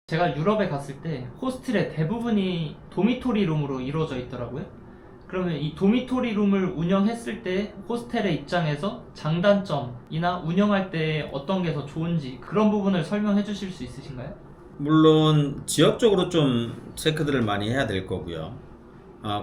제가 유럽에 갔을 때 호스텔의 대부분이 도미토리 룸으로 이루어져 있더라고요. 그러면 이 도미토리 룸을 운영했을 때 호스텔의 입장에서 장단점이나 운영할 때 어떤 게 더 좋은지 그런 부분을 설명해 주실 수 있으신가요? 물론 지역적으로 좀 체크들을 많이 해야 될 거고요.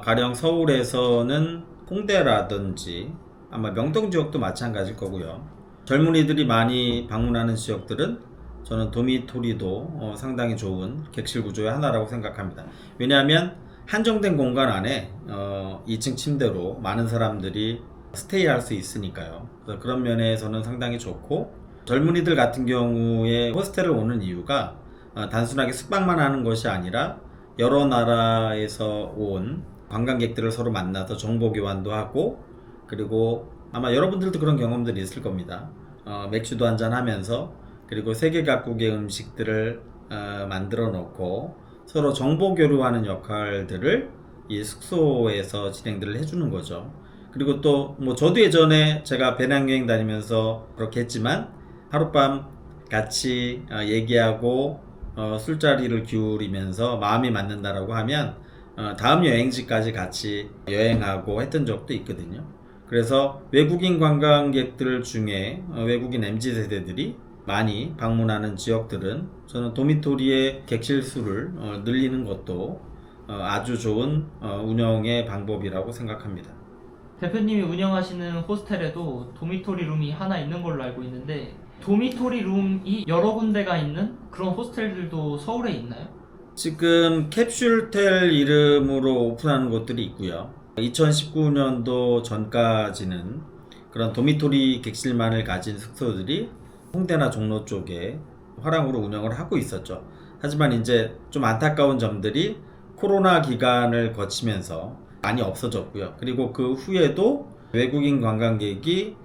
가령 서울에서는 홍대라든지 아마 명동 지역도 마찬가지일 거고요. 젊은이들이 많이 방문하는 지역들은 저는 도미토리도 상당히 좋은 객실 구조의 하나라고 생각합니다. 왜냐하면 한정된 공간 안에 2층 침대로 많은 사람들이 스테이할 수 있으니까요. 그래서 그런 면에서는 상당히 좋고, 젊은이들 같은 경우에 호스텔을 오는 이유가 단순하게 숙박만 하는 것이 아니라 여러 나라에서 온 관광객들을 서로 만나서 정보 교환도 하고, 그리고 아마 여러분들도 그런 경험들이 있을 겁니다. 맥주도 한잔 하면서, 그리고 세계 각국의 음식들을 만들어 놓고 서로 정보 교류하는 역할들을 이 숙소에서 진행들을 해주는 거죠. 그리고 또 뭐 저도 예전에 제가 배낭여행 다니면서 그렇게 했지만, 하룻밤 같이 얘기하고 술자리를 기울이면서 마음이 맞는다라고 하면 다음 여행지까지 같이 여행하고 했던 적도 있거든요. 그래서 외국인 관광객들 중에 외국인 MZ세대들이 많이 방문하는 지역들은 저는 도미토리의 객실 수를 늘리는 것도 아주 좋은 운영의 방법이라고 생각합니다. 대표님이 운영하시는 호스텔에도 도미토리 룸이 하나 있는 걸로 알고 있는데 도미토리 룸이 여러 군데가 있는 그런 호스텔들도 서울에 있나요? 지금 캡슐텔 이름으로 오픈하는 곳들이 있고요. 2019년도 전까지는 그런 도미토리 객실만을 가진 숙소들이 홍대나 종로 쪽에 화랑으로 운영을 하고 있었죠. 하지만 이제 좀 안타까운 점들이 코로나 기간을 거치면서 많이 없어졌고요. 그리고 그 후에도 외국인 관광객이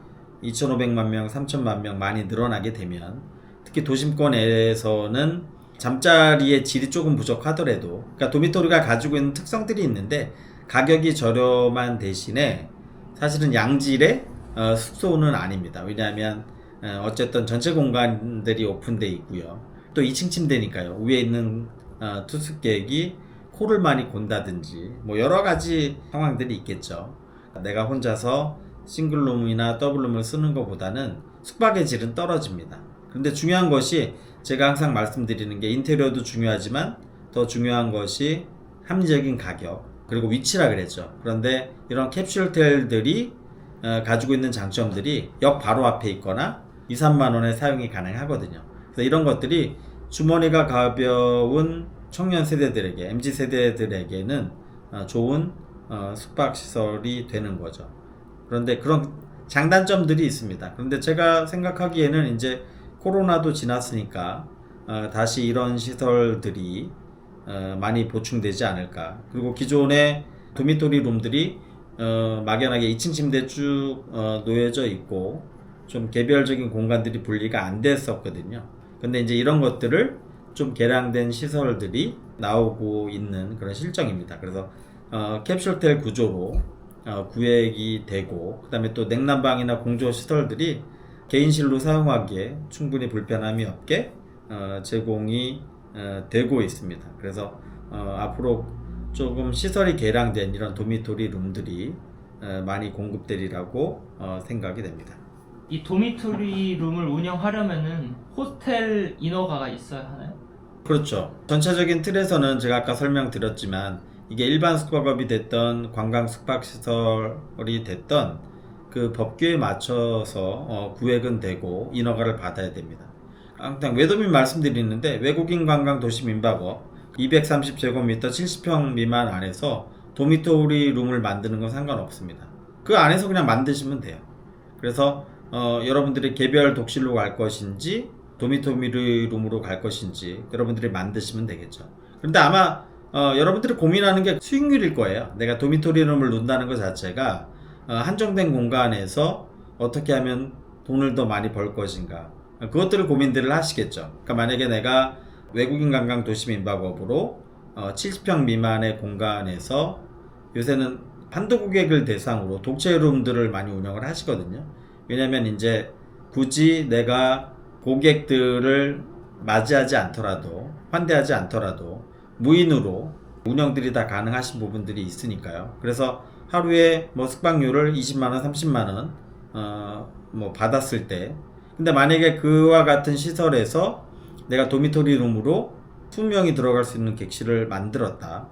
2,500만 명, 3,000만 명 많이 늘어나게 되면, 특히 도심권에서는 잠자리의 질이 조금 부족하더라도, 그러니까 도미토리가 가지고 있는 특성들이 있는데 가격이 저렴한 대신에 사실은 양질의 숙소는 아닙니다. 왜냐하면 어쨌든 전체 공간들이 오픈되어 있고요. 또 2층 침대니까요. 위에 있는 투숙객이 코를 많이 곤다든지 뭐 여러 가지 상황들이 있겠죠. 내가 혼자서 싱글룸이나 더블룸을 쓰는 것보다는 숙박의 질은 떨어집니다. 그런데 중요한 것이, 제가 항상 말씀드리는 게, 인테리어도 중요하지만 더 중요한 것이 합리적인 가격, 그리고 위치라 그랬죠. 그런데 이런 캡슐호텔들이 가지고 있는 장점들이 역 바로 앞에 있거나 2, 3만 원에 사용이 가능하거든요. 그래서 이런 것들이 주머니가 가벼운 청년 세대들에게, MZ 세대들에게는 좋은 숙박시설이 되는 거죠. 그런데 그런 장단점들이 있습니다. 그런데 제가 생각하기에는 이제 코로나도 지났으니까 다시 이런 시설들이 많이 보충되지 않을까. 그리고 기존의 도미토리 룸들이 막연하게 2층 침대 쭉 놓여져 있고 좀 개별적인 공간들이 분리가 안 됐었거든요. 근데 이제 이런 것들을 좀 개량된 시설들이 나오고 있는 그런 실정입니다. 그래서 캡슐호텔 구조로 구획이 되고, 그 다음에 또 냉난방이나 공조 시설들이 개인실로 사용하기에 충분히 불편함이 없게 제공이 되고 있습니다. 그래서 앞으로 조금 시설이 개량된 이런 도미토리 룸들이 많이 공급되리라고 생각이 됩니다. 이 도미토리 룸을 운영하려면은 호스텔 인허가가 있어야 하나요? 그렇죠. 전체적인 틀에서는 제가 아까 설명드렸지만, 이게 일반 숙박업이 됐던 관광 숙박시설이 됐던 그 법규에 맞춰서 구획은 되고 인허가를 받아야 됩니다. 항상 외도민 말씀드리는데, 외국인 관광 도시 민박업 230제곱미터 70평 미만 안에서 도미토리 룸을 만드는 건 상관없습니다. 그 안에서 그냥 만드시면 돼요. 그래서 여러분들이 개별 독실로 갈 것인지 도미토리 룸으로 갈 것인지 여러분들이 만드시면 되겠죠. 그런데 아마 여러분들이 고민하는 게 수익률일 거예요. 내가 도미토리 룸을 놓는다는 것 자체가 한정된 공간에서 어떻게 하면 돈을 더 많이 벌 것인가, 그것들을 고민들을 하시겠죠. 그러니까 만약에 내가 외국인 관광 도시 민박업으로 70평 미만의 공간에서, 요새는 한두 고객을 대상으로 독채룸들을 많이 운영을 하시거든요. 왜냐면 이제 굳이 내가 고객들을 맞이하지 않더라도, 환대하지 않더라도 무인으로 운영들이 다 가능하신 부분들이 있으니까요. 그래서 하루에 뭐 숙박료를 20만원, 30만원 뭐 받았을 때, 근데 만약에 그와 같은 시설에서 내가 도미토리 룸으로 20명이 들어갈 수 있는 객실을 만들었다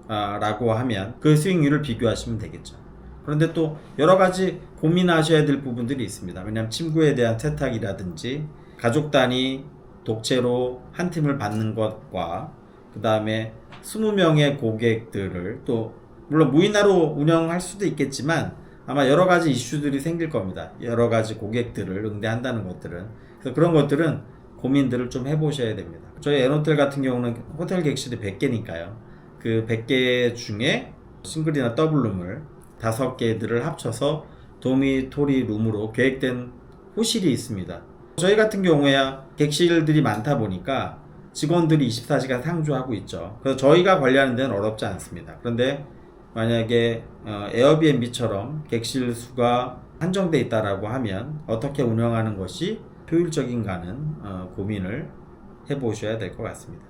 라고 하면 그 수익률을 비교하시면 되겠죠. 그런데 또 여러 가지 고민하셔야 될 부분들이 있습니다. 왜냐하면 침구에 대한 세탁이라든지 가족 단위 독채로 한 팀을 받는 것과 그 다음에 20명의 고객들을 또 물론 무인화로 운영할 수도 있겠지만 아마 여러 가지 이슈들이 생길 겁니다. 여러 가지 고객들을 응대한다는 것들은. 그래서 그런 것들은 고민들을 좀 해보셔야 됩니다. 저희 N호텔 같은 경우는 호텔 객실이 100개니까요. 그 100개 중에 싱글이나 더블룸을 5개들을 합쳐서 도미토리 룸으로 계획된 호실이 있습니다. 저희 같은 경우에야 객실들이 많다 보니까 직원들이 24시간 상주하고 있죠. 그래서 저희가 관리하는 데는 어렵지 않습니다. 그런데 만약에 에어비앤비처럼 객실 수가 한정돼 있다라고 하면 어떻게 운영하는 것이 효율적인가는 고민을 해보셔야 될 것 같습니다.